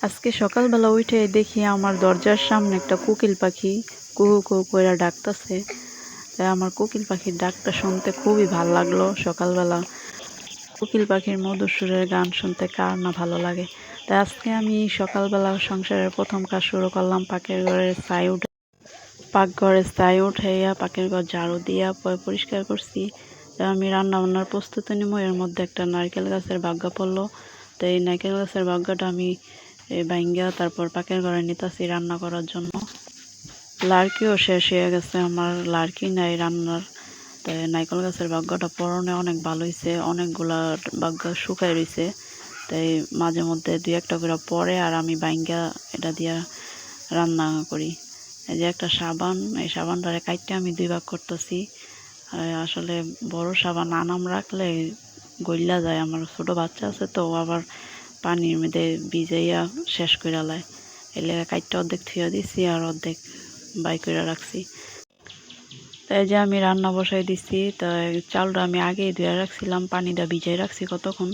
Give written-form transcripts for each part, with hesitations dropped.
আজকে সকালবেলা উঠে দেখি আমার দরজার সামনে একটা কোকিল পাখি কুহু কুহু কইরা ডাকতেছে। তাই আমার কোকিল পাখির ডাকটা শুনতে খুবই ভালো লাগলো। সকালবেলা কোকিল পাখির মধুর সুরের গান শুনতে কার না ভালো লাগে। তাই আজকে আমি সকালবেলা সংসারের প্রথম কাজ শুরু করলাম পাকঘরের ছাই উঠাইয়া পাখির ঘর ঝাড়ু দিয়া পরিষ্কার করছি। আমি রান্না বান্নার প্রস্তুতি নিব। এর মধ্যে একটা নারকেল গাছের বাগ্গা পড়লো। তো এই নারকেল গাছের বাগ্গাটা আমি ভাঙ্গা তারপর পাখির ঘরে নিতেছি রান্না করার জন্য। লাড়কিও শেষ হয়ে গেছে, আমার লাড়কি নাই রান্নার। তাই নারকেল গাছের বাগ্গাটা পরনে অনেক ভালো হয়েছে, অনেকগুলা বাগ্গা শুকাই রয়েছে। তাই মাঝে মধ্যে দুই একটা করে পরে আর আমি ভাঙ্গা এটা দিয়া রান্না করি। এই যে একটা সাবান, এই সাবানটারে কাইটে আমি দুই ভাগ করতেছি। আসলে বড় সাবান আনাম রাখলে গইলা যায়। আমার ছোট বাচ্চা আছে তো, আবার পানির মধ্যে ভিজাইয়া শেষ করে লাই। এই লেগে কাইটটা অর্ধেক থুয়া দিছি আর অর্ধেক বাই করে রাখছি। তাই যে আমি রান্না বসাই দিছি। তাই চালটা আমি আগেই ধুয়ে রাখছিলাম, পানিটা ভিজাই রাখছি কতক্ষণ।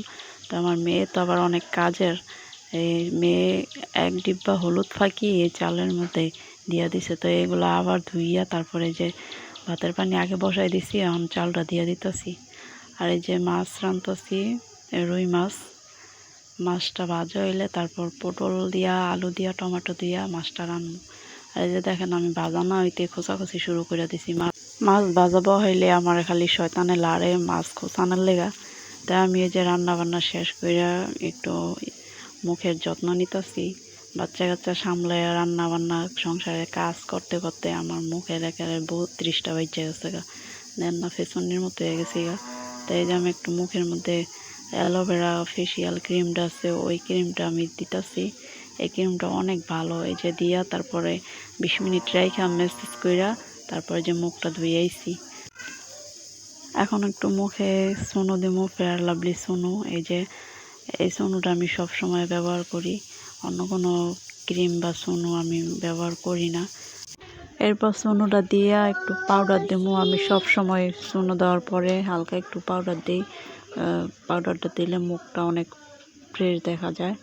তো আমার মেয়ে তো আবার অনেক কাজের, এই মেয়ে এক ডিব্বা হলুদ ফাঁকি এই চালের মধ্যে দিয়া দিছে। তো এগুলো আবার ধুইয়া তারপরে যে ভাতের পানি আগে বসাই দিছি, এখন চালটা দিয়া দিতেছি। আর এই যে মাছ রাঁধতেছি, রুই মাছটা ভাজা হইলে তারপর পটল দিয়া আলু দিয়া টমেটো দিয়া মাছটা রান্না। আর এই যে দেখেন আমি ভাজা না হইতে খোঁচাখুচি শুরু করে দিছি। মাছ ভাজা হইলে আমার খালি শয়তানে লাড়ে মাছ খোঁচানোর লেগা। তাই আমি এই যে রান্না বান্না শেষ করে একটু মুখের যত্ন নিতেছি। বাচ্চা কাচ্চা সামলে রান্না বান্না সংসারে কাজ করতে করতে আমার মুখের একেবারে 32টা বেজে গেছে গা, দেন না ফেসনের মতো হয়ে গেছে গা। তাই যে আমি একটু মুখের মধ্যে অ্যালোভেরা ফেসিয়াল ক্রিমটা আছে, ওই ক্রিমটা আমি দিতেছি। এই ক্রিমটা অনেক ভালো। এই যে দিয়া তারপরে 20 মিনিট রাইখা মেসেজ কইরা তারপরে যে মুখটা ধুয়ে আইছি। এখন একটু মুখে চুনো দিমু, ফেয়ার লাভলি চুনো। এই যে এই চুনোটা আমি সব সময় ব্যবহার করি, অন্য কোনো ক্রিম বা চুনো আমি ব্যবহার করি না। এরপর চুনোটা দিয়া একটু পাউডার দিমু। আমি সব সময় চুনো দেওয়ার পরে হালকা একটু পাউডার দিই। পাউডারটা দিলে মুখটা অনেক ফ্রেশ দেখা যায়।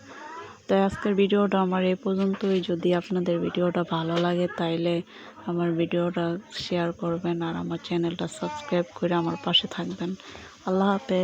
তাই আজকের ভিডিওটা আমার এই পর্যন্তই। যদি আপনাদের ভিডিওটা ভালো লাগে তাইলে আমার ভিডিওটা শেয়ার করবেন আর আমার চ্যানেলটা সাবস্ক্রাইব করে আমার পাশে থাকবেন। আল্লাহ হাফেজ।